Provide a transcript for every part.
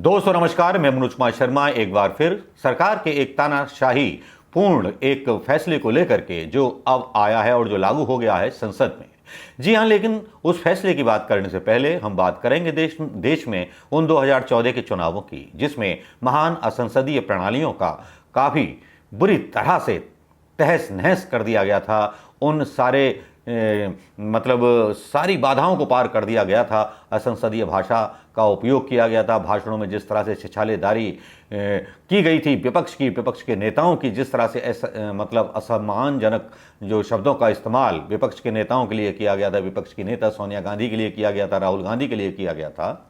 दोस्तों नमस्कार, मैं मनोज कुमार शर्मा एक बार फिर सरकार के एक तानाशाही पूर्ण एक फैसले को लेकर के जो अब आया है और जो लागू हो गया है संसद में। जी हाँ, लेकिन उस फैसले की बात करने से पहले हम बात करेंगे देश में उन 2014 के चुनावों की, जिसमें महान असंसदीय प्रणालियों का काफ़ी बुरी तरह से तहस नहस कर दिया गया था। उन सारे सारी बाधाओं को पार कर दिया गया था। असंसदीय भाषा का उपयोग किया गया था। भाषणों में जिस तरह से छिछालेदारी की गई थी विपक्ष के नेताओं की, जिस तरह से असम्मानजनक जो शब्दों का इस्तेमाल विपक्ष के नेताओं के लिए किया गया था, विपक्ष की नेता सोनिया गांधी के लिए किया गया था, राहुल गांधी के लिए किया गया था,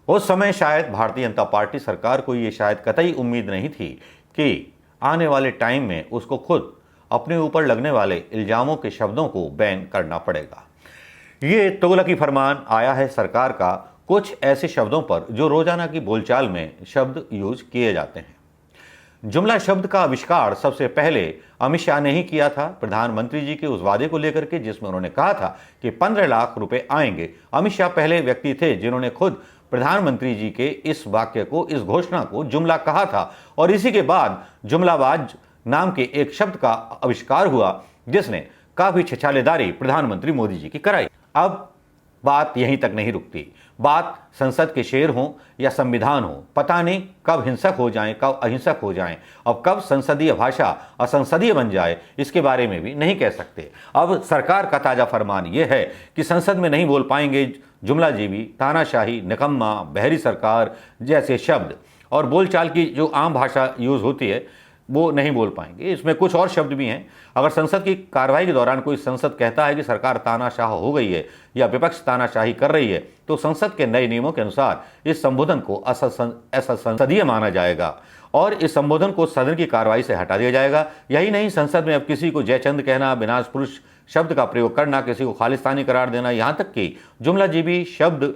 उस समय शायद भारतीय जनता पार्टी सरकार को ये शायद कतई उम्मीद नहीं थी कि आने वाले टाइम में उसको खुद अपने ऊपर लगने वाले इल्जामों के शब्दों को बैन करना पड़ेगा। ये तुगलकी फरमान आया है सरकार का कुछ ऐसे शब्दों पर जो रोजाना की बोलचाल में शब्द यूज किए जाते हैं। जुमला शब्द का आविष्कार सबसे पहले अमित शाह ने ही किया था, प्रधानमंत्री जी के उस वादे को लेकर के जिसमें उन्होंने कहा था कि 15 लाख रुपए आएंगे। अमित शाह पहले व्यक्ति थे जिन्होंने खुद प्रधानमंत्री जी के इस वाक्य को, इस घोषणा को जुमला कहा था, और इसी के बाद जुमलाबाज नाम के एक शब्द का आविष्कार हुआ जिसने काफी छिछालेदारी प्रधानमंत्री मोदी जी की कराई। अब बात यहीं तक नहीं रुकती। बात संसद के शेर हो या संविधान हो, पता नहीं कब हिंसक हो जाएं, कब अहिंसक हो जाएं, अब कब संसदीय भाषा असंसदीय बन जाए, इसके बारे में भी नहीं कह सकते। अब सरकार का ताजा फरमान यह है कि संसद में नहीं बोल पाएंगे जुमलाजीवी, तानाशाही, निकम्मा, बहरी सरकार जैसे शब्द, और बोलचाल की जो आम भाषा यूज होती है वो नहीं बोल पाएंगे। इसमें कुछ और शब्द भी हैं। अगर संसद की कार्रवाई के दौरान कोई संसद कहता है कि सरकार तानाशाह हो गई है या विपक्ष तानाशाही कर रही है, तो संसद के नए नियमों के अनुसार इस संबोधन को असंसदीय माना जाएगा और इस संबोधन को सदन की कार्रवाई से हटा दिया जाएगा। यही नहीं, संसद में अब किसी को जयचंद कहना, विनाश पुरुष शब्द का प्रयोग करना, किसी को खालिस्तानी करार देना, यहाँ तक कि जुमलाजीवी शब्द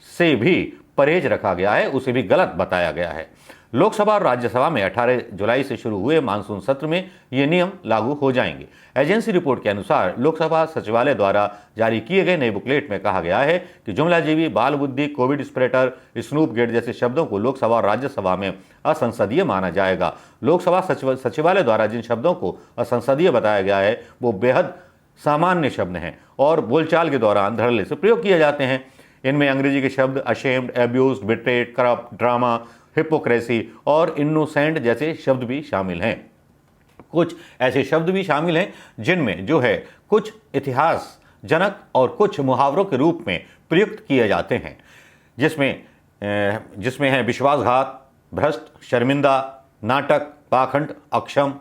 से भी परहेज रखा गया है, उसे भी गलत बताया गया है। लोकसभा और राज्यसभा में 18 जुलाई से शुरू हुए मानसून सत्र में ये नियम लागू हो जाएंगे। एजेंसी रिपोर्ट के अनुसार लोकसभा सचिवालय द्वारा जारी किए गए नए बुकलेट में कहा गया है कि जुमलाजीवी, बाल बुद्धि, कोविड स्प्रेटर, स्नूप गेट जैसे शब्दों को लोकसभा और राज्यसभा में असंसदीय माना जाएगा। लोकसभा सचिवालय द्वारा जिन शब्दों को असंसदीय बताया गया है वो बेहद सामान्य शब्द हैं और बोलचाल के दौरान धड़ल्ले से प्रयोग किए जाते हैं। इनमें अंग्रेजी के शब्द ashamed, abused, betrayed, corrupt, drama, hypocrisy और इनोसेंट जैसे शब्द भी शामिल हैं। कुछ ऐसे शब्द भी शामिल हैं जिनमें जो है कुछ इतिहास जनक और कुछ मुहावरों के रूप में प्रयुक्त किए जाते हैं, जिसमें है विश्वासघात, भ्रष्ट, शर्मिंदा, नाटक, पाखंड, अक्षम,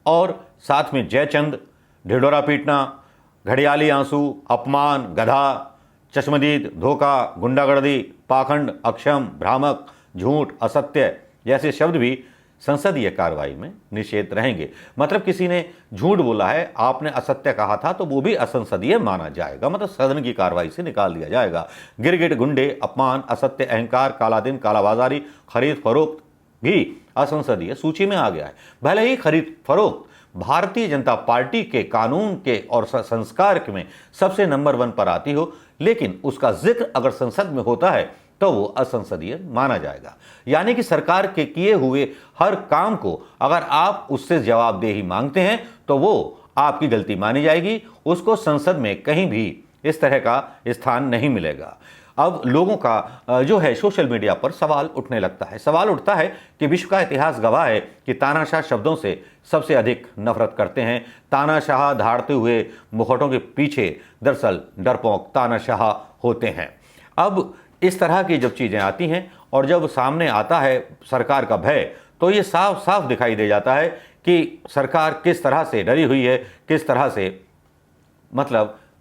और साथ में जयचंद, ढिढोरा पीटना, घड़ियाली आंसू, अपमान, गधा, चश्मदीद, धोखा, गुंडागर्दी, पाखंड, अक्षम, भ्रामक, झूठ, असत्य जैसे शब्द भी संसदीय कार्रवाई में निषेध रहेंगे। मतलब किसी ने झूठ बोला है, आपने असत्य कहा था, तो वो भी असंसदीय माना जाएगा, मतलब सदन की कार्रवाई से निकाल दिया जाएगा। गिरगिट, गुंडे, अपमान, असत्य, अहंकार, काला दिन, कालाबाजारी, खरीद फरोख्त भी असंसदीय सूची में आ गया है। भले ही खरीद फरोख्त भारतीय जनता पार्टी के कानून के और संस्कार में सबसे नंबर 1 पर आती हो, लेकिन उसका जिक्र अगर संसद में होता है तो वो असंसदीय माना जाएगा। यानी कि सरकार के किए हुए हर काम को अगर आप उससे जवाबदेही मांगते हैं तो वो आपकी गलती मानी जाएगी, उसको संसद में कहीं भी इस तरह का स्थान नहीं मिलेगा। अब लोगों का जो है सोशल मीडिया पर सवाल उठने लगता है। सवाल उठता है कि विश्व का इतिहास गवाह है कि तानाशाह शब्दों से सबसे अधिक नफरत करते हैं। तानाशाह धारते हुए मुखौटों के पीछे दरअसल डरपोक तानाशाह होते हैं। अब इस तरह की जब चीज़ें आती हैं और जब सामने आता है सरकार का भय, तो ये साफ साफ दिखाई दे जाता है कि सरकार किस तरह से डरी हुई है, किस तरह से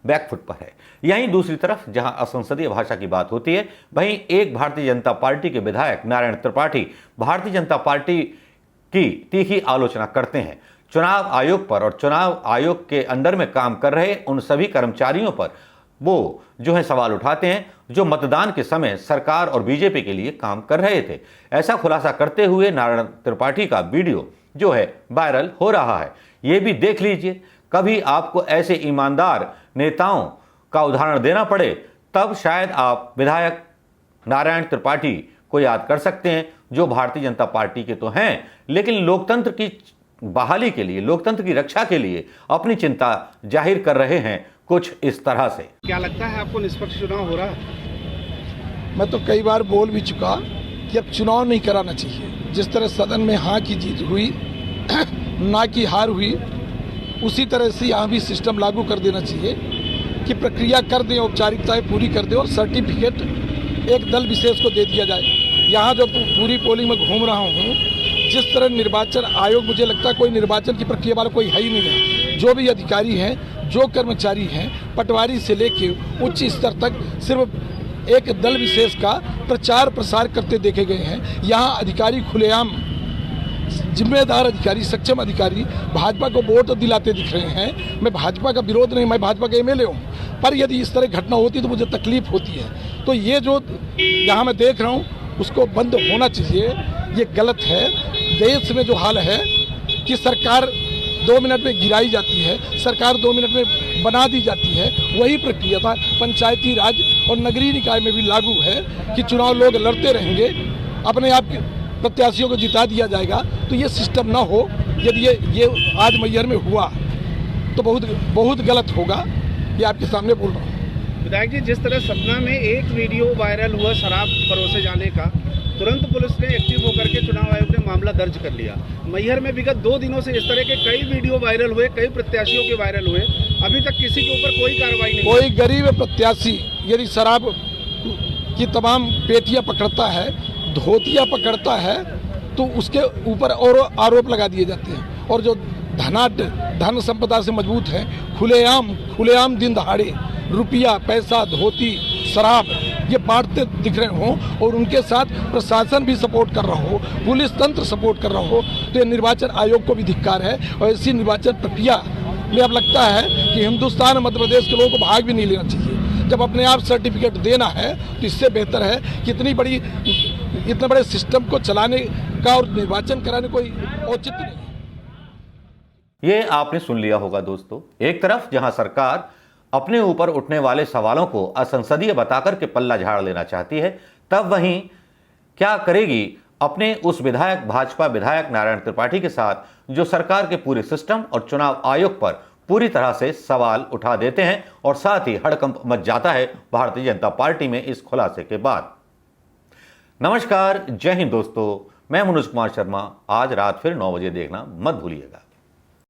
बैकफुट पर है। यहीं दूसरी तरफ जहां असंसदीय भाषा की बात होती है, वहीं एक भारतीय जनता पार्टी के विधायक नारायण त्रिपाठी भारतीय जनता पार्टी की तीखी आलोचना करते हैं। चुनाव आयोग पर और चुनाव आयोग के अंडर में काम कर रहे उन सभी कर्मचारियों पर वो जो है सवाल उठाते हैं जो मतदान के समय सरकार और बीजेपी के लिए काम कर रहे थे। ऐसा खुलासा करते हुए नारायण त्रिपाठी का वीडियो जो है वायरल हो रहा है। ये भी देख लीजिए। कभी आपको ऐसे ईमानदार नेताओं का उदाहरण देना पड़े, तब शायद आप विधायक नारायण त्रिपाठी को याद कर सकते हैं, जो भारतीय जनता पार्टी के तो हैं, लेकिन लोकतंत्र की बहाली के लिए, लोकतंत्र की रक्षा के लिए अपनी चिंता जाहिर कर रहे हैं कुछ इस तरह से। क्या लगता है आपको निष्पक्ष चुनाव हो रहा है? मैं तो कई बार बोल भी चुका कि अब चुनाव नहीं कराना चाहिए। जिस तरह सदन में हाँ की जीत हुई ना की हार हुई, उसी तरह से यहाँ भी सिस्टम लागू कर देना चाहिए कि प्रक्रिया कर दें, औपचारिकताएं पूरी कर दें और सर्टिफिकेट एक दल विशेष को दे दिया जाए। यहाँ जो पूरी पोलिंग में घूम रहा हूँ, जिस तरह निर्वाचन आयोग, मुझे लगता है कोई निर्वाचन की प्रक्रिया वाला कोई है ही नहीं है। जो भी अधिकारी हैं, जो कर्मचारी हैं, पटवारी से लेके उच्च स्तर तक सिर्फ एक दल विशेष का प्रचार प्रसार करते देखे गए हैं। यहाँ अधिकारी खुलेआम, जिम्मेदार अधिकारी, सक्षम अधिकारी भाजपा को वोट दिलाते दिख रहे हैं। मैं भाजपा का विरोध नहीं, मैं भाजपा का एमएलए हूँ, पर यदि इस तरह घटना होती तो मुझे तकलीफ होती है। तो ये जो यहाँ मैं देख रहा हूँ उसको बंद होना चाहिए, ये गलत है। देश में जो हाल है कि सरकार 2 मिनट में गिराई जाती है, सरकार 2 मिनट में बना दी जाती है, वही प्रक्रिया था पंचायती राज और नगरीय निकाय में भी लागू है कि चुनाव लोग लड़ते रहेंगे, अपने आप के प्रत्याशियों को जिता दिया जाएगा। तो ये सिस्टम ना हो। यदि ये आज मैहर में हुआ तो बहुत गलत होगा। ये आपके सामने बोल रहा हूँ। विधायक जी, जिस तरह सतना में एक वीडियो वायरल हुआ शराब परोसे जाने का, तुरंत पुलिस ने एक्टिव होकर के चुनाव आयोग ने मामला दर्ज कर लिया। मैहर में विगत 2 दिनों से इस तरह के कई वीडियो वायरल हुए, कई प्रत्याशियों के वायरल हुए, अभी तक किसी के ऊपर कोई कार्रवाई नहीं। कोई गरीब प्रत्याशी यदि शराब की तमाम पेटियां पकड़ता है, धोतियां पकड़ता है, तो उसके ऊपर और आरोप लगा दिए जाते हैं। और जो धन संपदा से मजबूत है, खुलेआम दिन दहाड़े रुपया, पैसा, धोती, शराब ये बांटते दिख रहे हों और उनके साथ प्रशासन भी सपोर्ट कर रहा हो, पुलिस तंत्र सपोर्ट कर रहा हो, तो ये निर्वाचन आयोग को भी धिक्कार है। और ऐसी निर्वाचन प्रक्रिया में अब लगता है कि हिंदुस्तान और मध्य प्रदेश के लोगों को भाग भी नहीं लेना चाहिए। जब अपने आप सर्टिफिकेट देना है तो इससे बेहतर है कि इतने बड़े सिस्टम को चलाने का और निर्वाचन कराने कोई औचित्य नहीं। ये आपने सुन लिया होगा दोस्तों। एक तरफ जहां सरकार अपने ऊपर उठने वाले सवालों को असंसदीय बताकर के पल्ला झाड़ लेना चाहती है, तब वहीं क्या करेगी अपने उस विधायक, भाजपा विधायक नारायण त्रिपाठी के साथ, जो सरकार के पूरे सिस्टम और चुनाव आयोग पर पूरी तरह से सवाल उठा देते हैं और साथ ही हड़कंप मच जाता है भारतीय जनता पार्टी में इस खुलासे के बाद। नमस्कार, जय हिंद दोस्तों, मैं मनोज कुमार शर्मा। आज रात फिर 9 बजे देखना मत भूलिएगा।